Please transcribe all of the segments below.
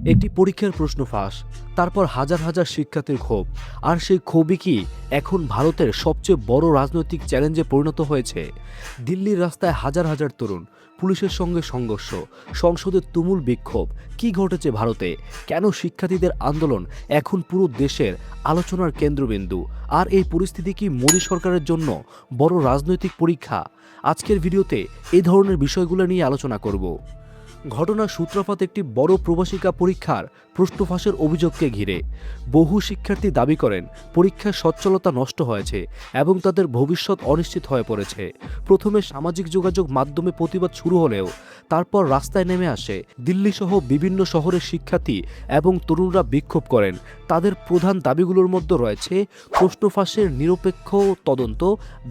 একটি পরীক্ষার প্রশ্ন ফাঁস, তারপর হাজার হাজার শিক্ষার্থীর ক্ষোভ। আর সেই ক্ষোভই কি এখন ভারতের সবচেয়ে বড় রাজনৈতিক চ্যালেঞ্জে পরিণত হয়েছে? দিল্লির রাস্তায় হাজার হাজার তরুণ, পুলিশের সঙ্গে সংঘর্ষ, সংসদে তুমুল বিক্ষোভ। কি ঘটেছে ভারতে? কেন শিক্ষার্থীদের আন্দোলন এখন পুরো দেশের আলোচনার কেন্দ্রবিন্দু? আর এই পরিস্থিতি কি মোদী সরকারের জন্য বড় রাজনৈতিক পরীক্ষা? আজকের ভিডিওতে এই ধরনের বিষয়গুলো নিয়ে আলোচনা করব। ঘটনার সূত্রপাত একটি বড় প্রবাসিকা পরীক্ষার প্রশ্ন ফাঁসের অভিযোগকে ঘিরে। বহু শিক্ষার্থী দাবি করেন পরীক্ষার সচ্ছলতা নষ্ট হয়েছে এবং তাদের ভবিষ্যৎ অনিশ্চিত হয়ে পড়েছে। প্রথমে সামাজিক যোগাযোগ মাধ্যমে প্রতিবাদ শুরু হলেও তারপর রাস্তায় নেমে আসে দিল্লি সহ বিভিন্ন শহরের শিক্ষার্থী এবং তরুণরা বিক্ষোভ করেন। তাদের প্রধান দাবিগুলোর মধ্যে রয়েছে প্রশ্ন ফাঁসের নিরপেক্ষ তদন্ত,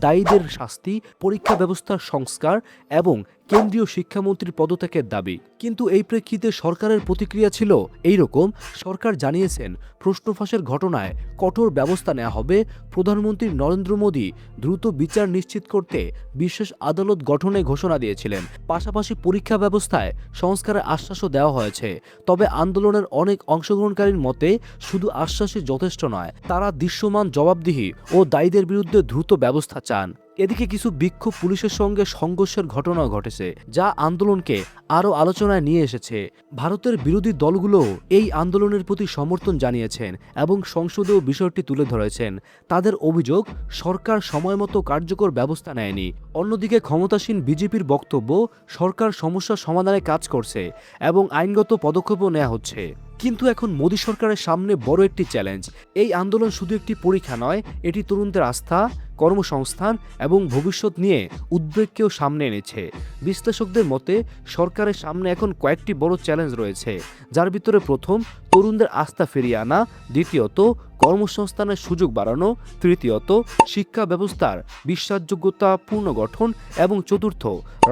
দায়ীদের শাস্তি, পরীক্ষা ব্যবস্থার সংস্কার এবং কেন্দ্রীয় শিক্ষামন্ত্রীর পদত্যাগের দাবি। কিন্তু এই প্রেক্ষিতে সরকারের প্রতিক্রিয়া ছিল এইরকম। সরকার জানিয়েছেন প্রশ্ন ফাঁসের ঘটনায় কঠোর ব্যবস্থা নেওয়া হবে। প্রধানমন্ত্রী নরেন্দ্র মোদী দ্রুত বিচার নিশ্চিত করতে বিশেষ আদালত গঠনে ঘোষণা দিয়েছিলেন। পাশাপাশি পরীক্ষা ব্যবস্থায় সংস্কারের আশ্বাসও দেওয়া হয়েছে। তবে আন্দোলনের অনেক অংশগ্রহণকারীর মতে শুধু আশ্বাসই যথেষ্ট নয়, তারা দৃশ্যমান জবাবদিহি ও দায়ীদের বিরুদ্ধে দ্রুত ব্যবস্থা চান। এদিকে কিছু বিক্ষোভ পুলিশের সঙ্গে সংঘর্ষের ঘটনাও ঘটেছে, যা আন্দোলনকে আরও আলোচনায় নিয়ে এসেছে। ভারতের বিরোধী দলগুলো এই আন্দোলনের প্রতি সমর্থন জানিয়েছেন এবং সংসদেও বিষয়টি তুলে ধরেছেন। তাদের অভিযোগ, সরকার সময়মতো কার্যকর ব্যবস্থা নেয়নি। অন্যদিকে ক্ষমতাসীন বিজেপির বক্তব্য, সরকার সমস্যার সমাধানে কাজ করছে এবং আইনগত পদক্ষেপও নেওয়া হচ্ছে। কিন্তু এখন মোদী সরকারের সামনে বড় একটি চ্যালেঞ্জ। এই আন্দোলন শুধু একটি পরীক্ষা নয়, এটি তরুণদের আস্থা, কর্মসংস্থান এবং ভবিষ্যৎ নিয়ে উদ্বেগকেও সামনে এনেছে। বিশ্লেষকদের মতে সরকারের সামনে এখন কয়েকটি বড় চ্যালেঞ্জ রয়েছে, যার ভিতরে প্রথম, তরুণদের আস্থা ফিরিয়ে আনা; দ্বিতীয়ত, কর্মসংস্থানের সুযোগ বাড়ানো; তৃতীয়ত, শিক্ষা ব্যবস্থার বিশ্বাসযোগ্যতা পুনর্গঠন; এবং চতুর্থ,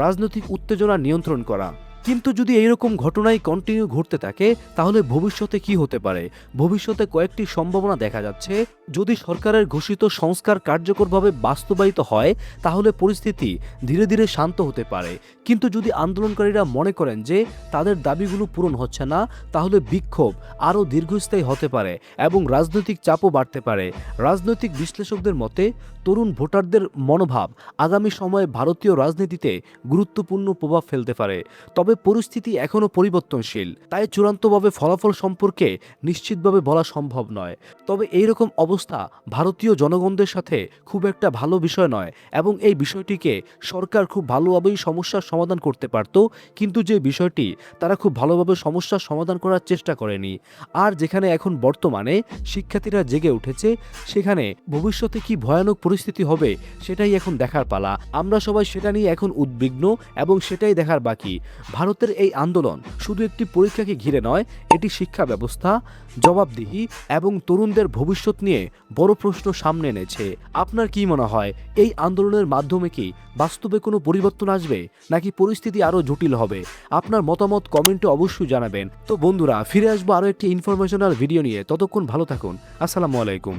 রাজনৈতিক উত্তেজনা নিয়ন্ত্রণ করা। কিন্তু যদি এইরকম ঘটনাই কন্টিনিউ ঘটতে থাকে, তাহলে ভবিষ্যতে কি হতে পারে? ভবিষ্যতে কয়েকটি সম্ভাবনা দেখা যাচ্ছে। যদি সরকারের ঘোষিত সংস্কার কার্যকরভাবে বাস্তবায়িত হয়, তাহলে পরিস্থিতি ধীরে ধীরে শান্ত হতে পারে। কিন্তু যদি আন্দোলনকারীরা মনে করেন যে তাদের দাবিগুলো পূরণ হচ্ছে না, তাহলে বিক্ষোভ আরও দীর্ঘস্থায়ী হতে পারে এবং রাজনৈতিক চাপও বাড়তে পারে। রাজনৈতিক বিশ্লেষকদের মতে তরুণ ভোটারদের মনোভাব আগামী সময়ে ভারতীয় রাজনীতিতে গুরুত্বপূর্ণ প্রভাব ফেলতে পারে। তবে পরিস্থিতি এখনও পরিবর্তনশীল, তাই চূড়ান্তভাবে ফলাফল সম্পর্কে নিশ্চিতভাবে বলা সম্ভব নয়। তবে এইরকম অবস্থা ভারতীয় জনগণদের সাথে খুব একটা ভালো বিষয় নয় এবং এই বিষয়টিকে সরকার খুব ভালোভাবেই সমস্যার সমাধান করতে পারত, কিন্তু যে বিষয়টি তারা খুব ভালোভাবে সমস্যার সমাধান করার চেষ্টা করেনি। আর যেখানে এখন বর্তমানে শিক্ষার্থীরা জেগে উঠেছে, সেখানে ভবিষ্যতে কি ভয়ানক পরিস্থিতি হবে সেটাই এখন দেখার পালা। আমরা সবাই সেটা নিয়ে এখন উদ্বিগ্ন এবং সেটাই দেখার বাকি। ভারতের এই আন্দোলন শুধু একটি পরীক্ষাকে ঘিরে নয়, এটি শিক্ষা ব্যবস্থা, জবাবদিহি এবং তরুণদের ভবিষ্যৎ নিয়ে বড় প্রশ্ন সামনে এনেছে। আপনার কি মনে হয়, এই আন্দোলনের মাধ্যমে কি বাস্তবে কোনো পরিবর্তন আসবে, নাকি পরিস্থিতি আরও জটিল হবে? আপনার মতামত কমেন্টে অবশ্যই জানাবেন। তো বন্ধুরা, ফিরে আসবো আরও একটি ইনফরমেশনাল ভিডিও নিয়ে। ততক্ষণ ভালো থাকুন। আসসালামু আলাইকুম।